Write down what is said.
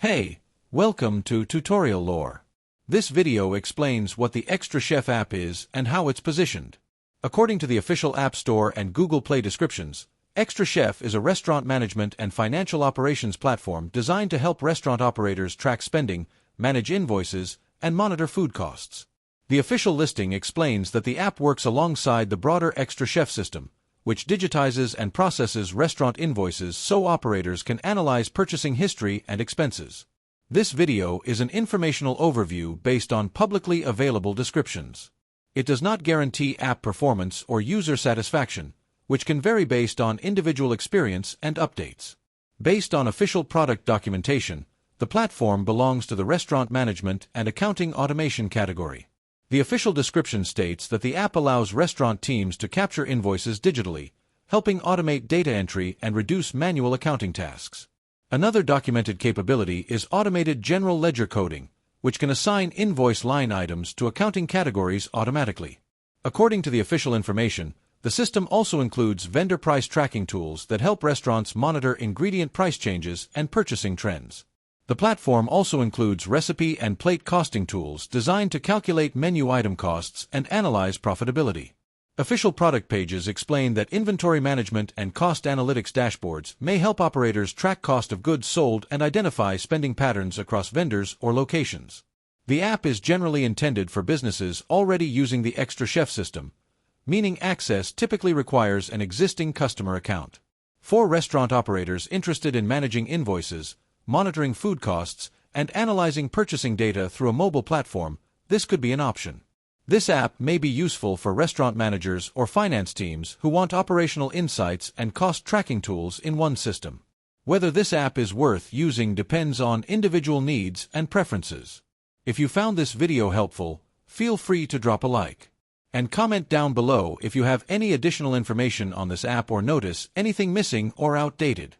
Hey, welcome to Tutorial Lore. This video explains what the xtraCHEF app is and how it's positioned. According to the official App Store and Google Play descriptions, xtraCHEF is a restaurant management and financial operations platform designed to help restaurant operators track spending, manage invoices, and monitor food costs. The official listing explains that the app works alongside the broader xtraCHEF system, which digitizes and processes restaurant invoices so operators can analyze purchasing history and expenses. This video is an informational overview based on publicly available descriptions. It does not guarantee app performance or user satisfaction, which can vary based on individual experience and updates. Based on official product documentation, the platform belongs to the restaurant management and accounting automation category. The official description states that the app allows restaurant teams to capture invoices digitally, helping automate data entry and reduce manual accounting tasks. Another documented capability is automated general ledger coding, which can assign invoice line items to accounting categories automatically. According to the official information, the system also includes vendor price tracking tools that help restaurants monitor ingredient price changes and purchasing trends. The platform also includes recipe and plate costing tools designed to calculate menu item costs and analyze profitability. Official product pages explain that inventory management and cost analytics dashboards may help operators track cost of goods sold and identify spending patterns across vendors or locations. The app is generally intended for businesses already using the xtraCHEF system, meaning access typically requires an existing customer account. For restaurant operators interested in managing invoices, monitoring food costs, and analyzing purchasing data through a mobile platform, this could be an option. This app may be useful for restaurant managers or finance teams who want operational insights and cost tracking tools in one system. Whether this app is worth using depends on individual needs and preferences. If you found this video helpful, feel free to drop a like. And comment down below if you have any additional information on this app or notice anything missing or outdated.